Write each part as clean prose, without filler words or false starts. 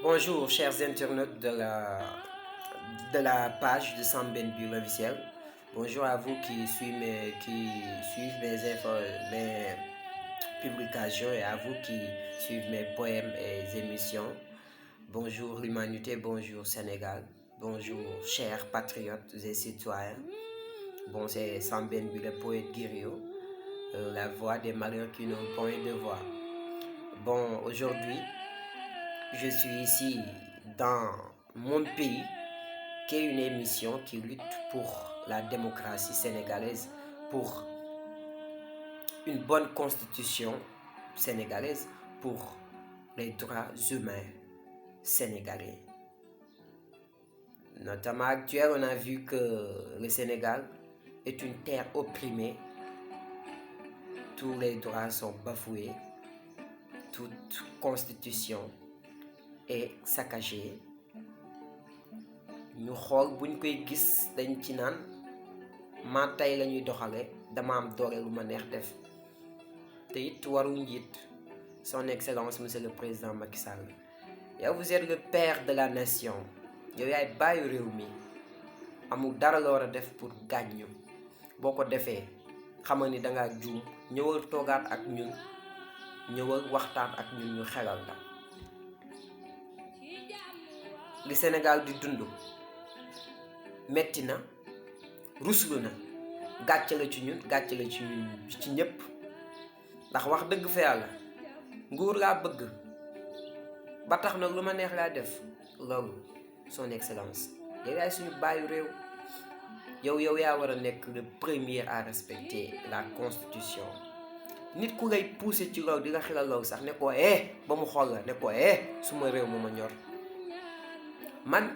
Bonjour chers internautes de la page de Samben Bulle officiel. Bonjour à vous qui suivent mes publications et à vous qui suivez mes poèmes et émissions. Bonjour l'humanité, bonjour Sénégal, bonjour chers patriotes et citoyens. Bon, c'est Samben Bulle, le poète griot, la voix des malheurs qui n'ont point de voix. Bon, aujourd'hui, je suis ici dans mon pays, qui est une émission qui lutte pour la démocratie sénégalaise, pour une bonne constitution sénégalaise, pour les droits humains sénégalais. Notamment actuel, on a vu que le Sénégal est une terre opprimée. Tous les droits sont bafoués, toute constitution est saccagée. ñu xool buñ koy gis dañ ci naan ma tey la ñuy doxale dama am doole lu ma neex def te it waru njiit son excellence monsieur le président Macky Sall yow vous êtes le père de la nation yow yaay bàyyi réew mi amul dara la war a def pour gaañ ñu boo ko defee xamal ni dangaa juum ñëwal toogaat ak ñun ñëwal waxtaan ak ñun ñu xelal la li Sénégal di dund metti na ruslu na gàcce la ci ñun gàcce la ci ñun ci ñëpp ndax wax dëgg fa yàlla nguur laa bëgg ba tax nag lu ma neex laa def loolu son excellence yow yaay suñu bàyyi réew yow yaa war a nekk le premier à respecter la constitution nit ku lay pousser ci loolu di la xelal loolu sax ne ko ba mu xool la ne ko suma réew mu ma ñor man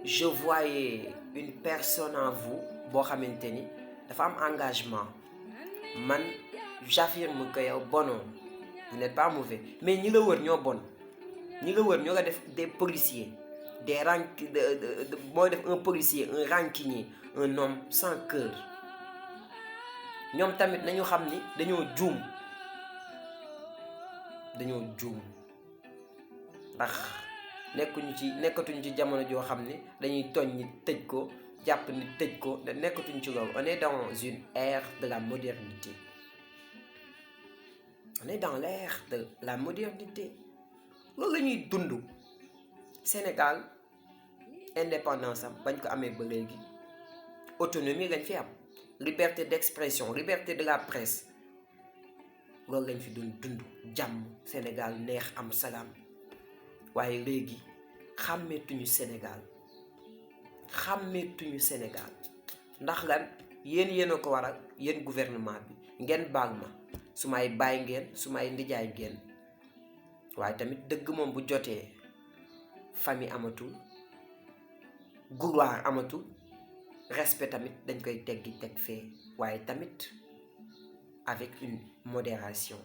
je voyais une personne en vous boo xamante ni dafa am engagement man j'affirme que yow bonoo vous n'êtes pas mauvais mais ñi la wër ñoo bon ñi la wër ñoo la def des policiers des mooy def un policier un rancunier un homme sans cœur ñoom tamit nañu xam ni dañoo juum ndax nekkatuñ ci jamono joo xam ne dañuy tooñ nit tëj ko jàpp nit tëj ko nekkatuñ ci loolu on est dans une ère de la modernité loolu la ñuy dund Sénégal indépendance am bañ ko amee ba léegi autonomie lañ fi am liberté d'expression liberté de la presse loolu lañ fi doon dund jàmm Sénégal neex am salaam waaye léegi xàmmeetuñu Sénégal ndax lan yéen a ko waral yéen gouvernement bi ngeen baal ma su may baay ngeen su may ndijaay ngeen waaye tamit dëgg moom bu jotee famille amatul gloire amatul respect tamit dañ koy teg fee waaye tamit avec une modération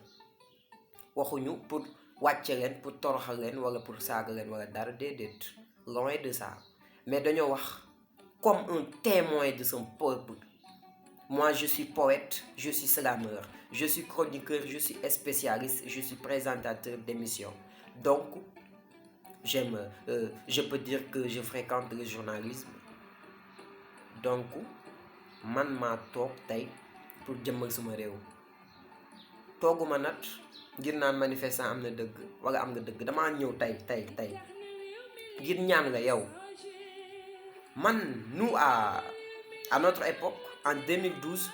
waxuñu pour wàcce leen pour toroxal leen wala pour saaga leen wala dara déedéet loin de ça mais dañoo wax comme un témoin de son peuple. Moi je suis poète, je suis slameur, je suis chroniqueur, je suis spécialiste, je suis présentateur d'émissions. Donc je peux dire que je fréquente le journalisme. Donc man maa toog tey pour jëmmal suma réew tooguma nat ngir naan manifestant am na dëgg wala am nga dëgg damaa ñëw tey ngir ñaan la yow man nous à notre époque en 2012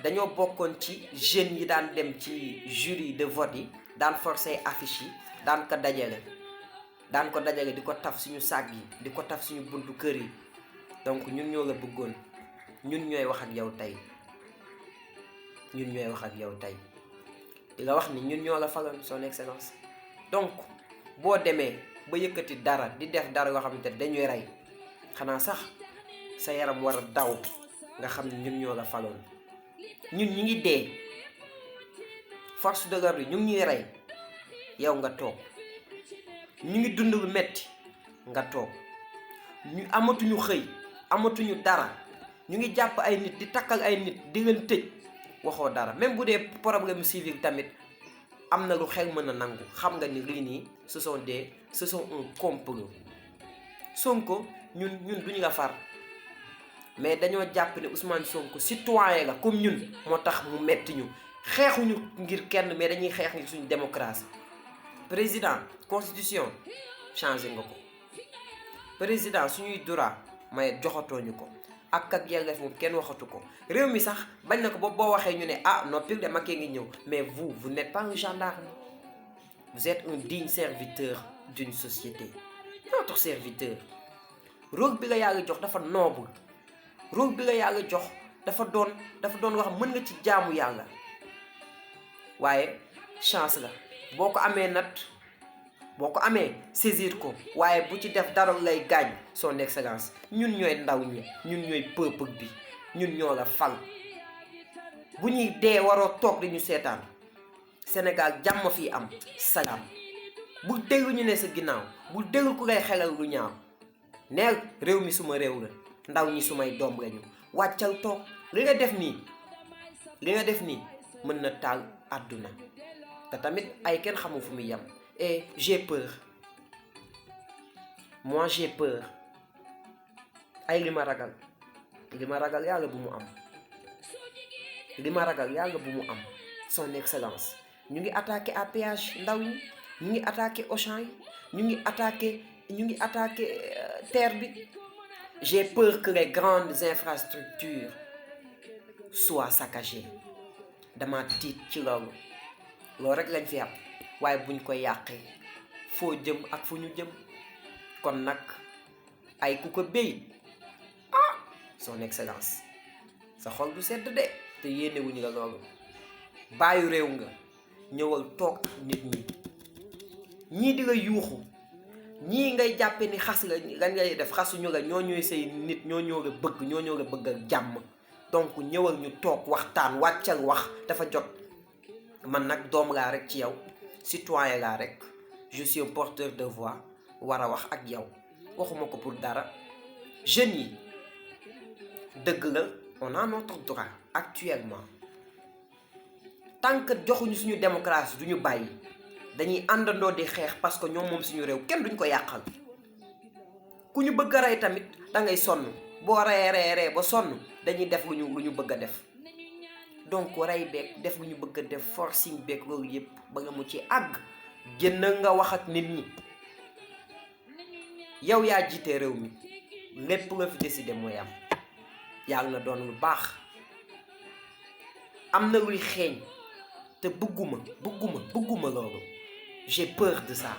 dañoo bokkoon ci jeunes yi daan dem ci jury de vote yi daan forcer affiche yi daan ko dajale di ko taf suñu sac yi di ko taf suñu buntu kër yi donc ñun ñoo la bëggoon ñun ñooy wax ak yow tey di la wax ni ñun ñoo la faloon son excellence donc boo demee ba yëkkati dara di def dara yoo xamante ne dañuy rey xanaa sax sa yaram war a daw nga xam ne ñun ñoo la faloon ñun ñi ngi dee force de l'ordre ñu ngi ñuy rey yow nga toog ñu ngi dund lu metti nga toog ñu amatuñu xëy amatuñu dara ñu ngi jàpp ay nit di takkal ay nit di leen tëj waxoo dara même bu dee problème civil tamit am na lu xel mën a nangu xam nga ni lii nii ce sont un complot. Sonko ñun duñu la far mais dañoo jàpp ne Ousmane Sonko citoyen la comme ñun moo tax mu metti ñu xeexuñu ngir kenn mais dañuy xeex ngir suñu démocratie. président constitution changé nga ko, président suñuy droit may joxatooñu ko ak yelleef moom kenn waxatu ko. réew mi sax bañ na ko boo waxee ñu ne ah noppil de Macky ngi ñëw, mais vous n'êtes pas un gendarme, vous êtes un digne serviteur d'une société, notre serviteur. rôle bi la yàlla jox dafa noble, rôle bi la yàlla jox dafa doon wax mën nga ci jaamu yàlla, waaye chance la boo ko amee saisir ko, waaye bu ci def dara lay gaañ son excellence. ñun ñooy ndaw ñi, ñun ñooy peuple bi, ñun ñoo la fal. bu ñuy dee waroo toog di ñu seetaan. Sénégal jàmm fii am, salaam. bu déglu ñu ne sa ginnaaw, bu déglu ku lay xelal lu ñaaw. neel réew mi suma réew la, ndaw ñi sumay doom lañu. wàccal toog. li nga def nii mën na taal àdduna te tamit ay kenn xamul fu muy yem. et j'ai peur, moi j'ai peur. ay li ma ragal yàlla bu mu am, son excellence. ñu ngi attaqué à péage ndaw ñi, ñu ngi attaqué Auchan yi, ñu ngi attaqué terre bi. j'ai peur que les grandes infrastructures soient saccagées. dama tiit ci loolu rek lañ fi am. waaye buñ ko yàqee foo jëm ak fu ñu jëm. kon nag ay ku ko béy son excellence sa xol du sedd de, te yéenewuñu la loolu. bàyyi réew nga, ñëwal toog ak nit ñi. ñii di la yuuxu, ñii ngay jàppe ni xas la ngay def, xasuñu la, ñoo ñooy say nit, ñoo ñoo la bëgg ak jàmm. donc ñëwal ñu toog waxtaan, wàccal wax dafa jot. man nag doom laa rek ci yow, citoyen laa rek, je suis un porteur de voix, war a wax ak yow. waxuma ko pour dara. jeunes yi dëgg la, on a notre droit actuellement. tant que joxuñu suñu démocratie duñu bàyyi, dañuy àndandoo di xeex parce que ñoom moom suñu réew, kenn duñ ko yàqal. ku ñu bëgg a rey tamit dangay sonn, boo reyee ba sonn dañuy def lu ñu bëgg a def. donc rey beeg def lu ñu bëgg a def, forcing beeg loolu yëpp ba nga mu ci àgg, génn nga wax ak nit ñi. yow yaa jiite réew mi, lépp nga fi décidé mooy am. yàlla na doon lu baax. am na luy xeeñ te bëgguma loolu. j'ai peur de ça.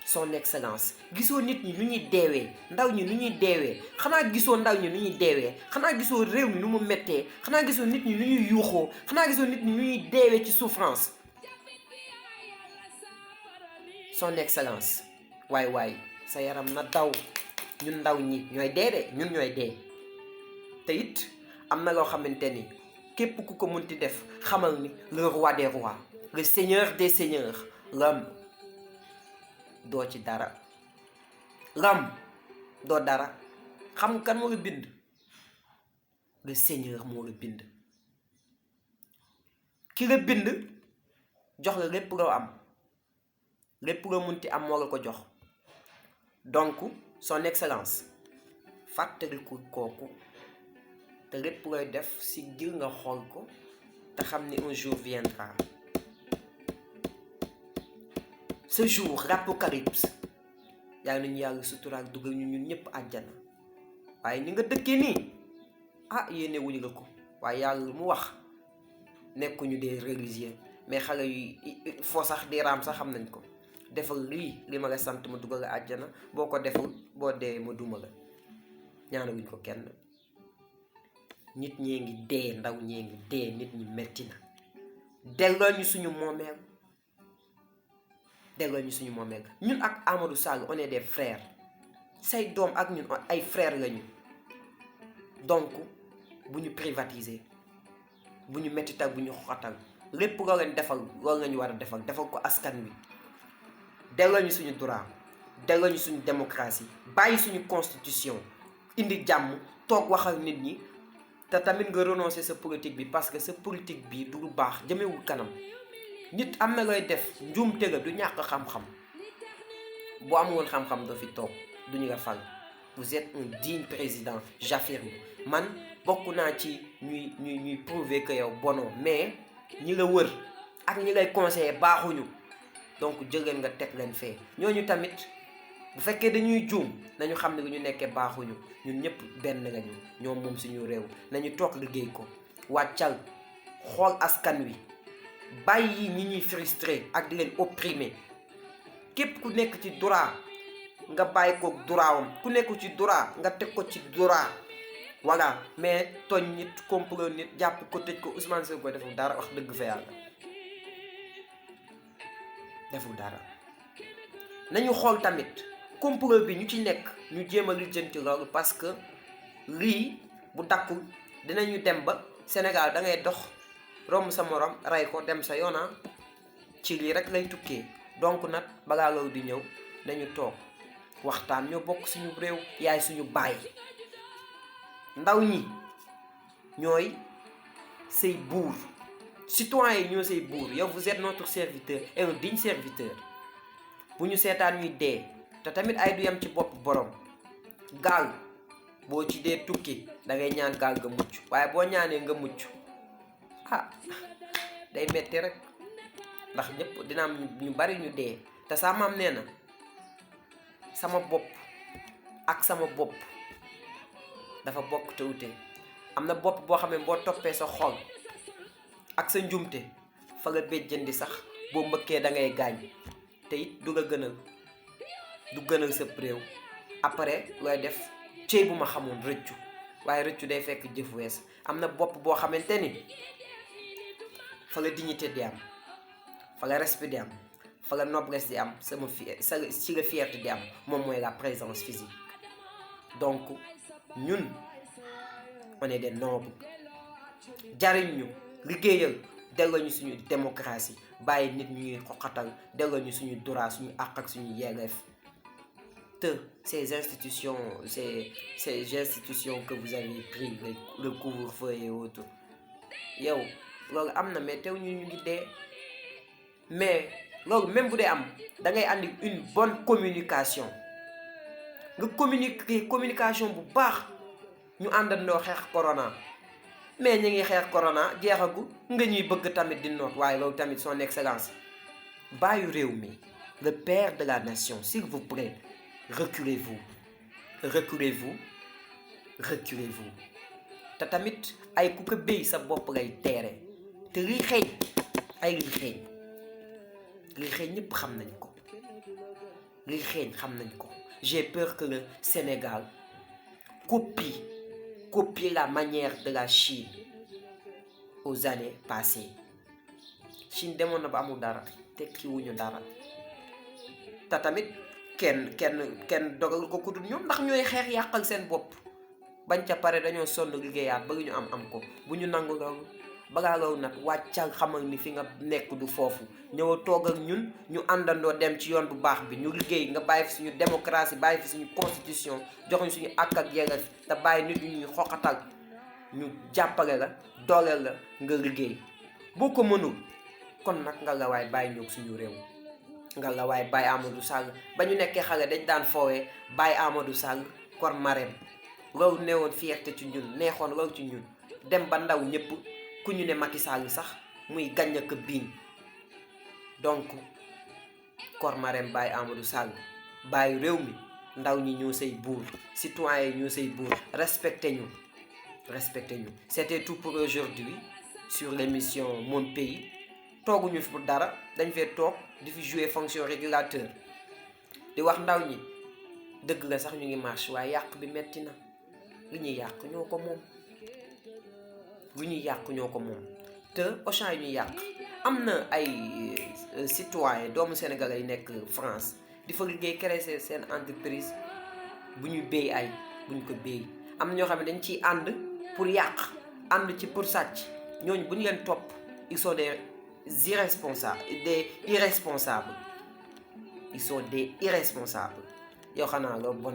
son excellence, gisoo nit ñi nu ñuy deewee, ndaw ñi nu ñuy deewee. xanaa gisoo ndaw ñi nu ñuy deewee, xanaa gisoo réew mi nu mu mettee, xanaa gisoo nit ñi nu ñuy yuuxoo, xanaa gisoo nit ñi nu ñuy deewee ci souffrance. son excellence, waay sa yaram na daw. ñun ndaw ñi ñooy dee de, ñun ñooy dee. te it am na loo xamante ni képp ku ko mënti def xamal ni le roi des rois, le seigneur des seigneurs, l'homme doo ci dara. l'homme doo dara. xam kan moo la bind? le seigneur moo la bind. ki la bind jox la lépp loo am, lépp loo mënti am moo la ko jox. donc son excellence, fàttaliku kooku te lépp looy def si gil nga xool ko te xam ni un jour viendra. ce jour, l'apocalypse, yaa nañu yàlla suturaak dugal ñun ñëpp àjjana. waaye ni nga dëkkee nii yéene wuñu la ko. waaye yàlla lu mu wax, nekkuñu des religieux, mais xale yu foo sax di raam sax xam nañ ko. defal li ma la sant ma dugal la àjjana, boo ko deful boo dee ma duma la. ñaanawuñ ko kenn. nit ñee ngi dee, ndaw ñee ngi dee, nit ñi metti na. delloo ñu suñu moomeel. ñun ak Amadou Sall on est des frères. say doom ak ñun ay frères lañu. donc bu ñu privatiser, bu ñu mettital, bu ñu xoxatal. lépp loo leen defal loolu nga ñu war a defal ko askan wi. delloo ñu suñu droit, delloo ñu suñu démocratie, bàyyi suñu constitution, indi jàmm, toog wax ak nit ñi. te tamit nga renoncer sa politique bi, parce que sa politique bi du lu baax, jëmewul kanam. nit am na looy def njuumte la du ñàkk xam-xam boo amul xam-xam doo fi toog duñu la fal. Vous êtes un digne président, j'affirme. Man bokk naa ci ñuy prouver que yow bono mais ñi la wër ak ñi lay conseiller baaxuñu donc jëleen nga teg leen fee. ñooñu tamit bu fekkee dañuy juum nañu xam ne lu ñu nekkee baaxuñu ñun ñëpp benn lañu ñoom moom suñu réew nañu toog liggéey ko wàccal xool askan wi bàyyi ñi ñuy frustré ak di leen opprimer képp ku nekk ci droit nga bàyyi ko droitam ku nekk ci droit nga teg ko ci droit voilà mais tooñ nit complot nit jàpp ko tëj ko Ousmane Sonko deful dara wax dëgg fa yàlla deful dara. nañu xool tamit complot bi ñu ci nekk ñu jéem a lijjanti loolu parce que lii bu dakkul dinañu dem ba Sénégal da ngay dox romb sa morom rey ko dem sa yoona ci lii rek lay tukkee. donc nag balaa loolu di ñëw nañu toog waxtaan ñoo bokk suñu réew yaay suñu baay ndaw ñi ñooy say buur citoyens yi ñoo say buur yow vous êtes notre serviteur et un digne serviteur bu ñu seetaan ñuy dee te tamit ay du yem ci bopp borom gaal boo ci dee tukki da ngay ñaan gaal nga mucc waaye boo ñaanee nga mucc day metti rek ndax ñëpp dina am ñu bari ñu dee te sa maam nee na sama bopp ak sama bopp dafa bokk te wute. am na bopp boo xam ne boo toppee sa xol ak sa njumte fa nga béjjandi sax boo mbëkkee da ngay gaañ te it du gënal sa réew après looy def cëy bu ma xamoon rëccu waaye rëccu day fekk jëf wees. am na bopp boo xamante ni fa la dignité di am fa la respect di am fa la noblesse di am ci la fierté di am moom mooy la présence physique. donc ñun on est des nobles jariñ ñu liggéeyal delloo ñu suñu démocratie bàyyi nit ñuy xoqatal delloo ñu suñu droit suñu àq ak suñu yelleef te ces institutions que vous avez pris le couvre-feu et autres yow loolu am na mais teew ñu ngi dee. mais loolu même bu dee am da ngay andi une bonne communication nga communication bu baax ñu àndandoo xeex corona mais ñu ngi xeex corona jeexagu nga ñuy bëgg tamit di noot waaye loolu tamit son excellence bàyyi réew mi le père de la nation s'il vous plaît reculez-vous te tamit ay ku ko béy sa bopp lay teere te lii xeeñ ay lii xeeñ ñëpp xam nañ ko lii xeeñ xam nañ ko. J'ai peur que le Sénégal copie la manière de la Chine aux années passées. Chine demoon na ba amul dara tekkiwuñu dara te tamit kenn dogal ko ku dul ñoom ndax ñooy xeex yàqal seen bopp bañ ca pare dañoo sonn liggéeyaat ba ñu am ko bu ñu nangu loolu. balaa loolu nag wàccal xamal ni fi nga nekk du foofu ñëw a toog ak ñun ñu àndandoo dem ci yoon bu baax bi ñu liggéey nga bàyyi fi suñu démocratie bàyyi fi suñu constitution joxuñ suñu àq ak yelleef te bàyyi nit ñuy xoqatal ñu jàppale la dooleel la nga liggéey. boo ko mënul kon nag nga la waay bàyyi ñoog suñu réew nga la waay bàyyi Amadou Sall ba ñu nekkee xale dañ daan foowee bàyyi Amadou Sall kor Marème loolu neewoon fierté ci ñun neexoon loolu ci ñun dem ba ndaw ñëpp ku ñu ne Macky Sall sax muy gañ ak biiñ donc kor Marème bàyyi Amadou Sall bàyyi réew mi ndaw ñi ñoo say buur citoyens yi ñoo say buur respecté ñu. C'était tout pour aujourd'hui sur l'émission Mon Pays tooguñu fi pour dara dañ fee toog di fi jouer fonction régulateur di wax ndaw ñi dëgg la sax ñu ngi marche waaye yàq bi metti na li ñuy yàq ñoo ko moom te Auchan yi ñuy yàq am na ay citoyen doomu sénégalais yi nekk France di fa liggéey créer seen entreprise bu ñu béy ay bu ñu ko béy am na ñoo xam ne dañ ciy ànd pour yàq ànd ci pour sàcc ñooñu bu ñu leen topp ils sont des irresponsables yow xanaa loo bon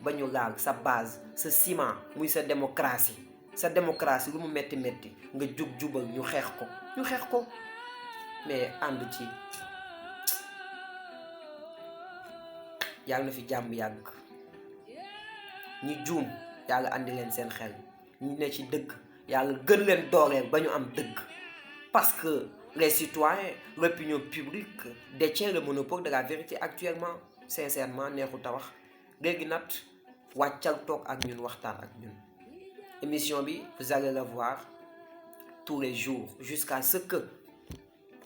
ba ñu laal sa base sa ciment muy sa démocratie lu mu metti nga jubal ñu xeex ko mais ànd ci yàlla na fi jàmm yàgg ñi juum yàlla andi leen seen xel ñi ne ci dëgg yàlla gën leen dooleel ba ñu am dëgg parce que les citoyens l'opinion publique détient le monopole de la vérité actuellement sincèrement neexut a wax léegi nag wàccal toog ak ñun waxtaan ak ñun émission bi vous allez la voir tous les jours jusqu'à ce que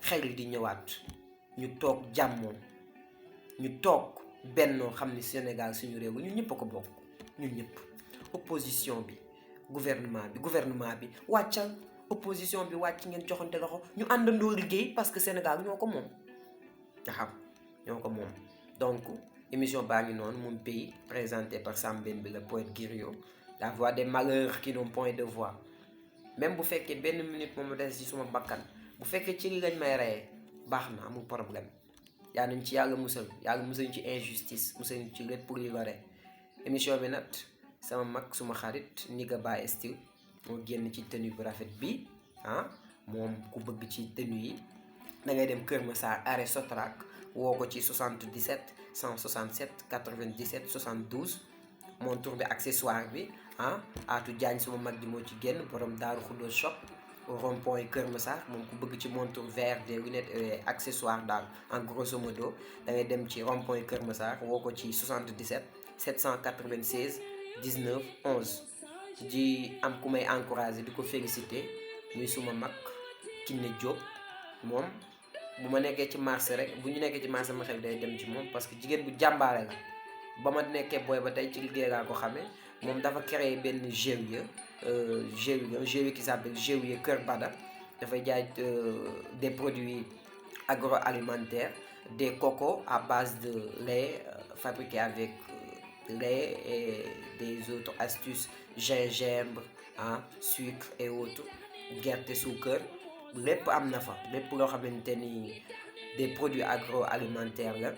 xel di ñëwaat ñu toog jàmmoo ñu toog bennoo xam ni Sénégal suñu réew ñun ñëpp a ko bokk ñun ñëpp opposition bi gouvernement bi wàccal opposition bi wàcc ngeen joxante loxo ñu àndandoo liggéey parce que Sénégal ñoo ko moom nga xam ñoo ko moom donc émission baa ngi noonu Mon Pays présenté par Sam Benbe le poète griot la voix des malheurs qui n'ont point de voix même bu fekkee benn minute moom des ci suma bakkan bu fekkee ci li lañ may reyee baax na amul problème yaa nañ ci yàlla musal ñu ci injustice musal ñu ci lépp pour li lore émission bi nag sama mag suma xarit Niga Baye Style moo génn ci tenue bu rafet bi moom ku bëgg ci tenue yi da ngay dem Kër Massar arrêt Sotrac woo ko ci 77 167 97 72 montre bi accessoire bi Atou Diagne suma mag ji moo ci génn borom Daaru Xudoos shop rond-point Kër Massar moom ku bëgg ci montre vert des lunettes et accessoires daal en grosso modo da ngay dem ci rond-point Kër Massar woo ko ci 77 796 19 11 di am ku may encouragé di ko félicité muy suma mag Kiné Diop moom bu ma nekkee ci marché rek bu ñu nekkee ci marché ma xel day dem ci moom parce que jigéen bu jàmbaare la ba ma nekkee booy ba tey ci liggéey laa ko xamee moom dafa créé benn GIE qui s'appelle GIE Kër Bada dafay jaay des produits agroalimentaires des cocos à base de lait fabriqué avec lait et des autres astuces gingembre sucre et autres gerte suukar lépp am na fa lépp loo xamante ni des produits agroalimentaires la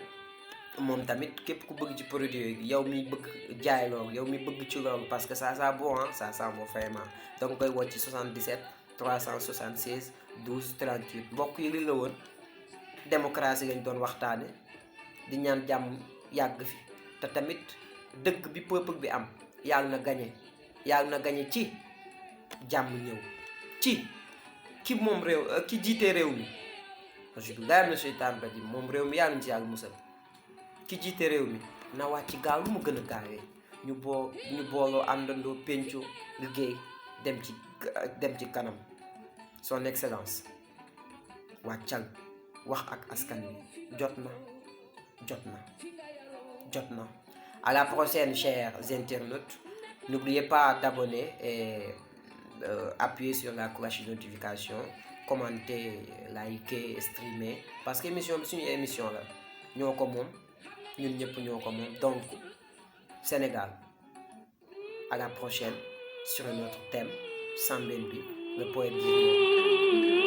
moom tamit képp ku bëgg ci produit yooyu yow mi bëgg jaay loolu yow mi bëgg ci loolu parce que ça bon ça bon vraiment donc koy woo ci 77 376 12 38 mbokk yi li la woon démocratie lañ doon waxtaane di ñaan jàmm yàgg fi te tamit dëgg bi peuple bi am yàlla na gañe ci jàmm ñëw ci ki moom réew ki jiite réew mi alhamdulilah mina sheytaan rajim moom réew mi yàlla na ci yàlla musal ki jiite réew mi na wàcc gaaw lu mu gën a gaawee ñu booloo àndandoo penco liggéey dem ci kanam son excellence wàccal wax ak askan wi jot na à la prochaine chers internautes n'oubliez pas d'abonner et appuyer sur la cloche de notification commenter liker streamer parce que émission bi suñu émission la ñoo ko moom ñun ñëpp ñoo ko moom donc Sénégal à la prochaine sur notre thème Sam Benbe le poète griot.